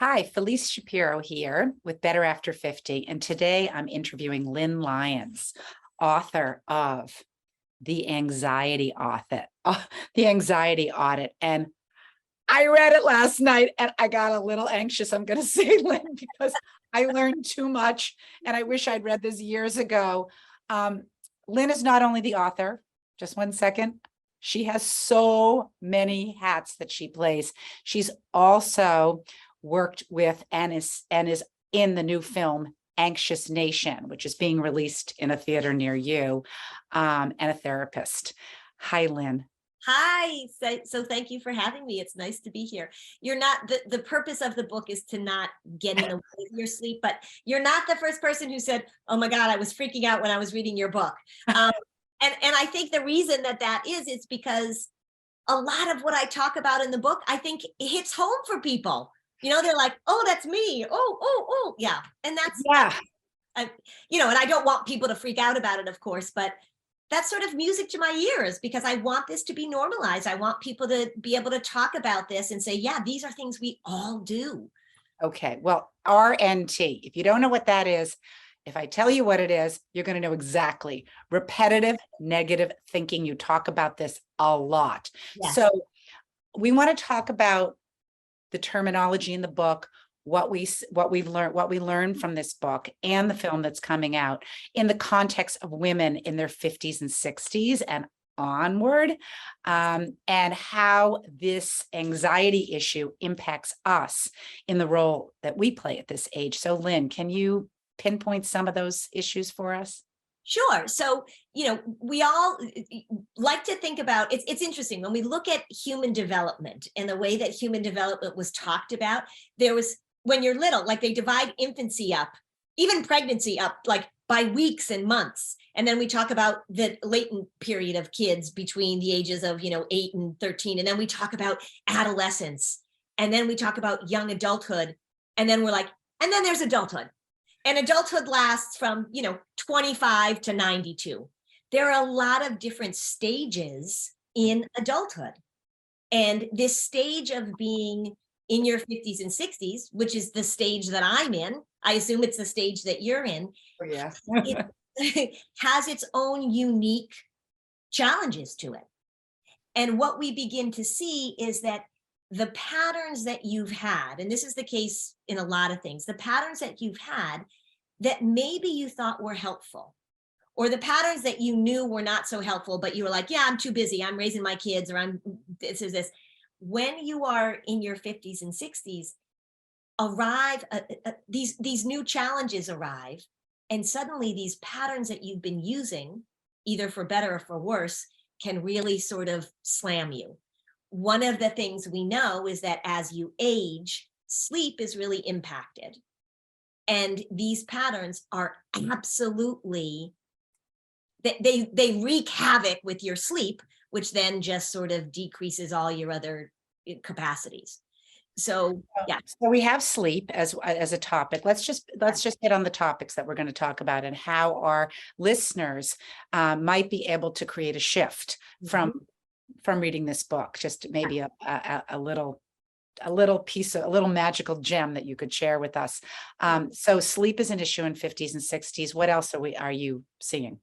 Hi, Felice Shapiro here with Better After 50. And today I'm interviewing Lynn Lyons, author of The Anxiety Audit. The Anxiety Audit. And I read it last night and I got a little anxious, I'm going to say, Lynn, because I learned too much and I wish I'd read this years ago. Lynn is not only the author, just one second. She has so many hats that she plays. She's also worked with and is in the new film Anxious Nation, which is being released in a theater near you, and a therapist. Hi, Lynn. Hi, so thank you for having me. It's nice to be here. You're not, the purpose of the book is to not get in the way of your sleep, but you're not the first person who said, oh my God, I was freaking out when I was reading your book. And I think the reason that is because a lot of what I talk about in the book, I think it hits home for people. You know, they're like, oh, that's me. Oh, yeah. And Yeah. and I don't want people to freak out about it, of course, but that's sort of music to my ears because I want this to be normalized. I want people to be able to talk about this and say, yeah, these are things we all do. Okay. Well, RNT, if you don't know what that is, if I tell you what it is, you're going to know exactly. Repetitive negative thinking. You talk about this a lot. Yes. So we want to talk about the terminology in the book, what we learned from this book and the film that's coming out in the context of women in their 50s and 60s and onward, and how this anxiety issue impacts us in the role that we play at this age. So Lynn, can you pinpoint some of those issues for us? Sure. So, we all like to think about it's interesting when we look at human development and the way that human development was talked about. There was, when you're little, like they divide infancy up, even pregnancy up, like by weeks and months. And then we talk about the latent period of kids between the ages of, 8 and 13. And then we talk about adolescence. And then we talk about young adulthood. And then we're like, and then there's adulthood. And adulthood lasts from, 25 to 92. There are a lot of different stages in adulthood. And this stage of being in your 50s and 60s, which is the stage that I'm in, I assume it's the stage that you're in. Oh, yeah. It has its own unique challenges to it. And what we begin to see is that the patterns that you've had, and this is the case in a lot of things, the patterns that you've had that maybe you thought were helpful, or the patterns that you knew were not so helpful, but you were like, yeah, I'm too busy, I'm raising my kids, or I'm this or this. When you are in your 50s and 60s, these new challenges arrive, and suddenly these patterns that you've been using, either for better or for worse, can really sort of slam you. One of the things we know is that as you age, sleep is really impacted. And these patterns are absolutely, they wreak havoc with your sleep, which then just sort of decreases all your other capacities. So, yeah. So we have sleep as a topic. Let's just hit on the topics that we're going to talk about and how our listeners might be able to create a shift from reading this book. Just maybe a little piece of a little magical gem that you could share with us. So sleep is an issue in 50s and 60s. What else are you seeing?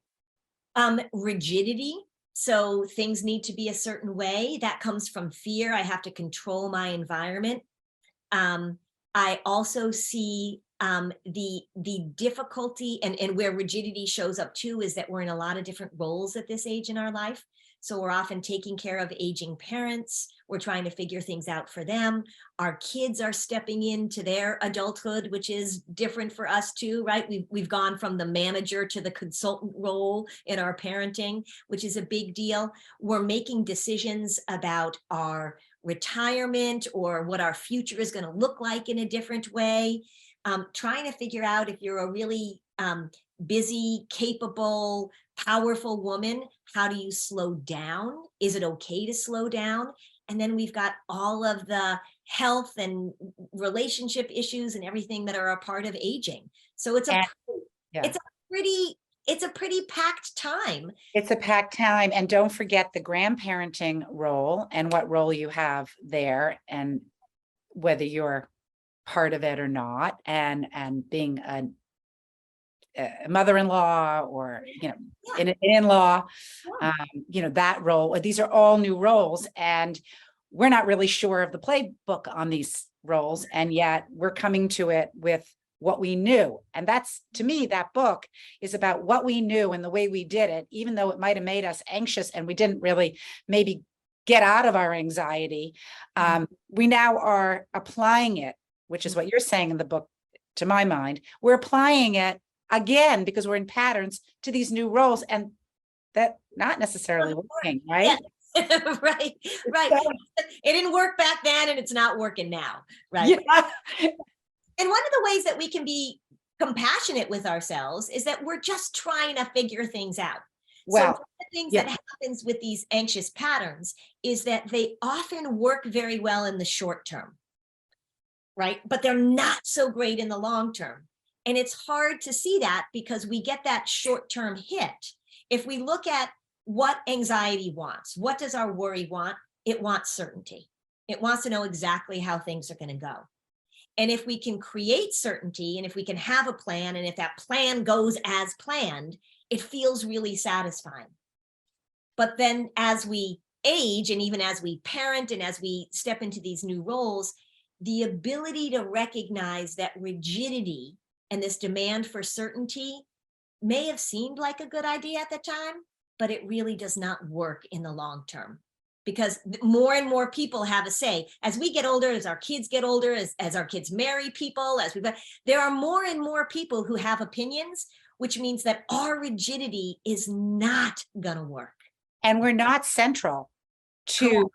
Rigidity. So things need to be a certain way. That comes from fear. I have to control my environment. I also see the difficulty and where rigidity shows up too is that we're in a lot of different roles at this age in our life. So we're often taking care of aging parents. We're trying to figure things out for them. Our kids are stepping into their adulthood, which is different for us too, right? We've gone from the manager to the consultant role in our parenting, which is a big deal. We're making decisions about our retirement or what our future is going to look like in a different way. Trying to figure out if you're a really busy, capable, powerful woman, how do you slow down? Is it okay to slow down? And then we've got all of the health and relationship issues and everything that are a part of aging. So it's a pretty packed time. It's a packed time. And don't forget the grandparenting role and what role you have there, and whether you're part of it or not, and being a mother-in-law or, Yeah. an in-law, Yeah. that role. These are all new roles, and we're not really sure of the playbook on these roles, and yet we're coming to it with what we knew. And that's, to me, that book is about what we knew and the way we did it, even though it might have made us anxious and we didn't really maybe get out of our anxiety. We now are applying it, which is what you're saying in the book, to my mind. We're applying it again because we're in patterns to these new roles, and that not necessarily working, right? Yeah. Right. It didn't work back then and it's not working now. Right. Yeah. And one of the ways that we can be compassionate with ourselves is that we're just trying to figure things out. So one Well, of the things yeah. that happens with these anxious patterns is that they often work very well in the short term, right? But they're not so great in the long term. And it's hard to see that because we get that short-term hit. If we look at what anxiety wants, what does our worry want? It wants certainty. It wants to know exactly how things are going to go. And if we can create certainty, and if we can have a plan, and if that plan goes as planned, it feels really satisfying. But then as we age, and even as we parent, and as we step into these new roles, the ability to recognize that rigidity and this demand for certainty may have seemed like a good idea at the time, but it really does not work in the long term. Because more and more people have a say. As we get older, as our kids get older, as our kids marry people, there are more and more people who have opinions, which means that our rigidity is not going to work. And we're not central to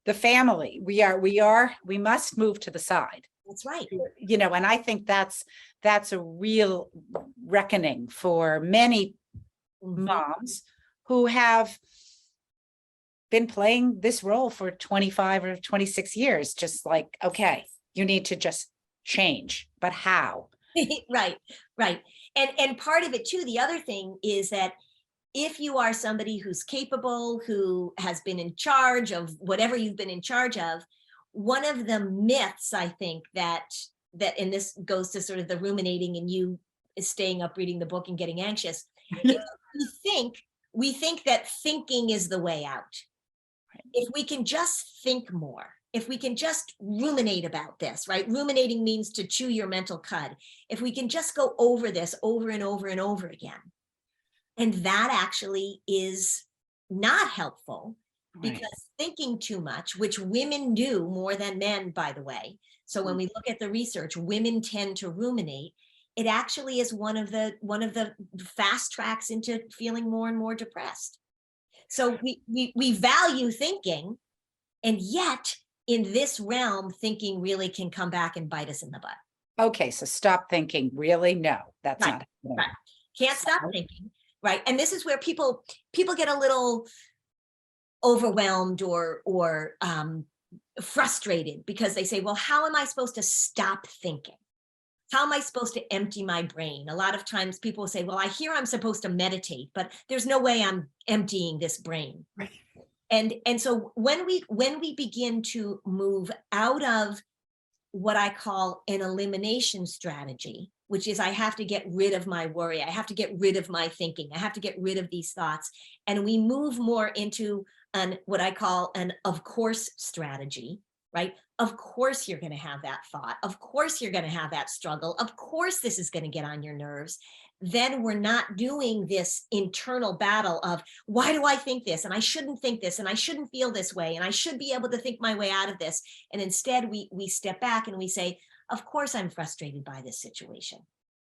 the family. We must move to the side. That's right. And I think that's a real reckoning for many moms who have been playing this role for 25 or 26 years, just like, okay, you need to just change, but how? Right. And part of it too, the other thing is that if you are somebody who's capable, who has been in charge of whatever you've been in charge of, one of the myths, I think, that and this goes to sort of the ruminating and you staying up reading the book and getting anxious, is we think that thinking is the way out. If we can just think more, if we can just ruminate about this, right? Ruminating means to chew your mental cud. If we can just go over this over and over and over again, and that actually is not helpful, because thinking too much, which women do more than men, by the way. So when we look at the research, women tend to ruminate. It actually is one of the fast tracks into feeling more and more depressed. So we value thinking, and yet in this realm, thinking really can come back and bite us in the butt. Okay, so stop thinking. Really? No, that's Right. not. Right. Can't stop thinking. Right. And this is where people get a little overwhelmed or frustrated, because they say, well, how am I supposed to stop thinking? How am I supposed to empty my brain? A lot of times people say, well, I hear I'm supposed to meditate, but there's no way I'm emptying this brain. Right. And so when we begin to move out of what I call an elimination strategy, which is I have to get rid of my worry, I have to get rid of my thinking, I have to get rid of these thoughts, and we move more into what I call an of course strategy, right? Of course you're going to have that thought. Of course you're going to have that struggle. Of course this is going to get on your nerves. Then we're not doing this internal battle of, why do I think this? And I shouldn't think this, and I shouldn't feel this way, and I should be able to think my way out of this. And instead we step back and we say, of course I'm frustrated by this situation.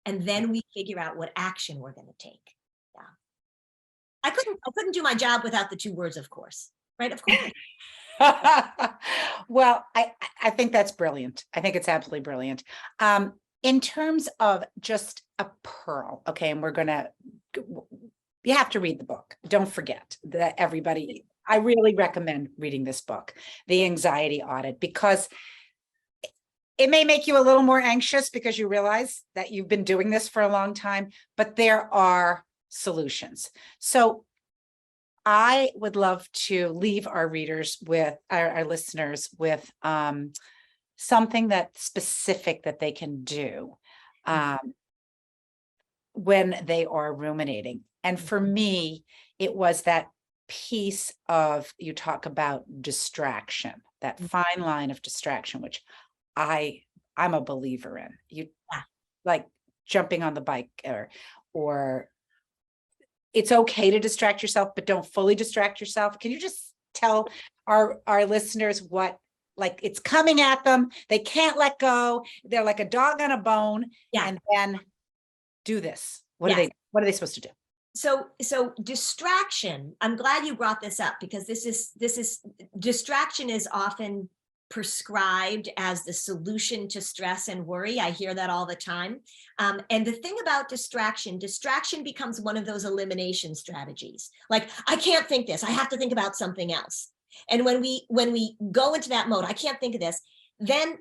And then we figure out what action we're going to take. Yeah. I couldn't do my job without the two words, of course, right? Of course. Well, I think that's brilliant. I think it's absolutely brilliant. In terms of just a pearl, okay, and you have to read the book. Don't forget that, everybody. I really recommend reading this book, The Anxiety Audit, because it may make you a little more anxious because you realize that you've been doing this for a long time, but there are solutions. So I would love to leave our readers with our listeners with something that's specific that they can do when they are ruminating. And for me, it was that piece of, you talk about distraction, that fine line of distraction, which I'm a believer in. You like jumping on the bike, or it's okay to distract yourself, but don't fully distract yourself. Can you just tell our listeners what, like, it's coming at them, they can't let go, they're like a dog on a bone, and then do this. What are they supposed to do? So distraction, I'm glad you brought this up, because this is distraction is often prescribed as the solution to stress and worry. I hear that all the time. And the thing about distraction becomes one of those elimination strategies. Like, I can't think this, I have to think about something else. And when we go into that mode, I can't think of this, then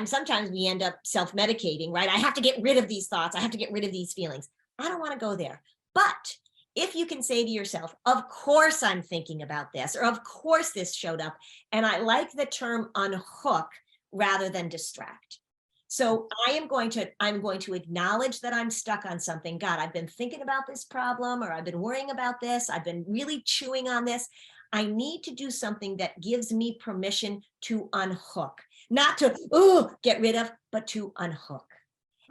sometimes we end up self-medicating, right? I have to get rid of these thoughts, I have to get rid of these feelings. I don't want to go there. But if you can say to yourself, of course I'm thinking about this, or of course this showed up, and I like the term unhook rather than distract. So I'm going to acknowledge that I'm stuck on something. God, I've been thinking about this problem, or I've been worrying about this, I've been really chewing on this. I need to do something that gives me permission to unhook, not to get rid of, but to unhook.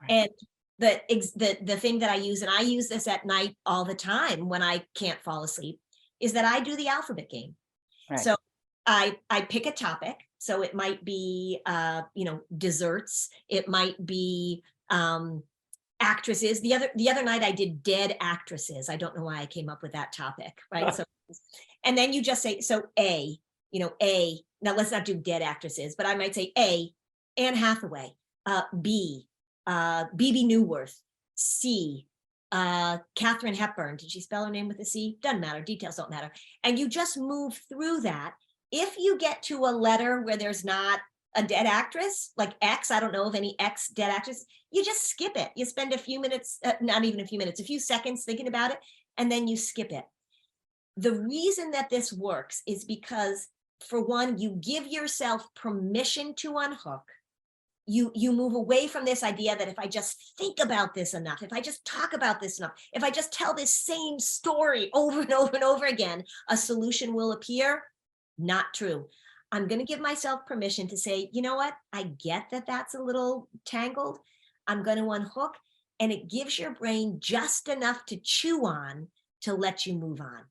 Right. And the thing that I use, and I use this at night all the time when I can't fall asleep, is that I do the alphabet game. Right. So I pick a topic. So it might be, desserts. It might be actresses. The other night I did dead actresses. I don't know why I came up with that topic, right? So, and then you just say, so A. Now let's not do dead actresses, but I might say A, Anne Hathaway, B, BB Newworth, C, Katharine Hepburn. Did she spell her name with a C? Doesn't matter. Details don't matter. And you just move through that. If you get to a letter where there's not a dead actress, like X, I don't know of any X dead actress, you just skip it. You spend a few minutes, not even a few minutes, a few seconds thinking about it, and then you skip it. The reason that this works is because, for one, you give yourself permission to unhook. You move away from this idea that if I just think about this enough, if I just talk about this enough, if I just tell this same story over and over and over again, a solution will appear. Not true. I'm going to give myself permission to say, you know what? I get that that's a little tangled. I'm going to unhook, and it gives your brain just enough to chew on to let you move on.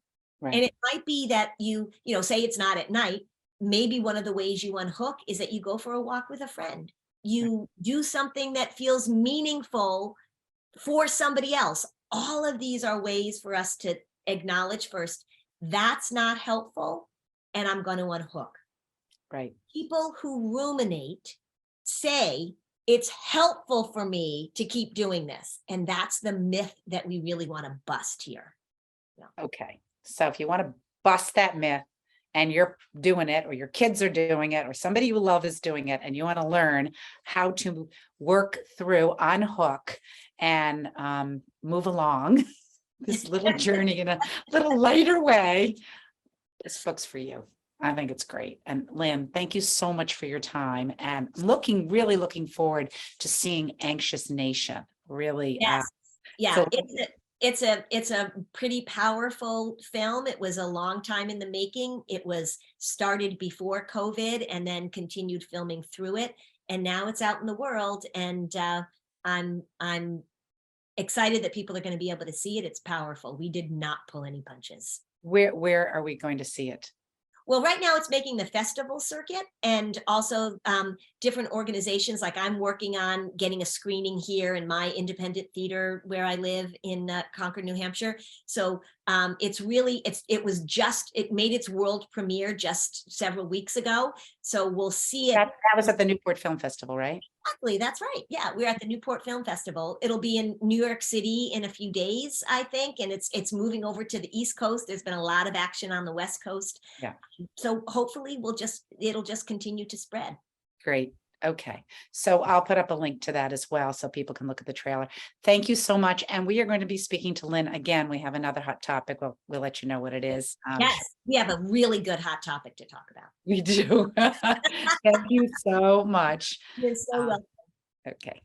Right. And it might be that you say it's not at night. Maybe one of the ways you unhook is that you go for a walk with a friend. You do something that feels meaningful for somebody else. All of these are ways for us to acknowledge first, that's not helpful, and I'm going to unhook. Right. People who ruminate say it's helpful for me to keep doing this. And that's the myth that we really want to bust here. Yeah. Okay. So if you want to bust that myth, and you're doing it, or your kids are doing it, or somebody you love is doing it, and you want to learn how to work through, unhook, and move along this little journey in a little lighter way, this book's for you. I think it's great. And Lynn, thank you so much for your time, and really looking forward to seeing Anxious Nation. Really. Yes. Yeah. So it's a pretty powerful film. It was a long time in the making. It was started before COVID and then continued filming through it. And now it's out in the world. And I'm excited that people are going to be able to see it. It's powerful. We did not pull any punches. Where are we going to see it? Well, right now it's making the festival circuit, and also different organizations. Like, I'm working on getting a screening here in my independent theater where I live in Concord, New Hampshire. So it made its world premiere just several weeks ago. So we'll see it. That was at the Newport Film Festival, right? Exactly. That's right. Yeah, we're at the Newport Film Festival. It'll be in New York City in a few days, I think, and it's moving over to the East Coast. There's been a lot of action on the West Coast. Yeah. So hopefully it'll just continue to spread. Great. Okay, so I'll put up a link to that as well so people can look at the trailer. Thank you so much. And we are going to be speaking to Lynn again. We have another hot topic. We'll let you know what it is. Yes, we have a really good hot topic to talk about. We do. Thank you so much. You're so welcome. Okay.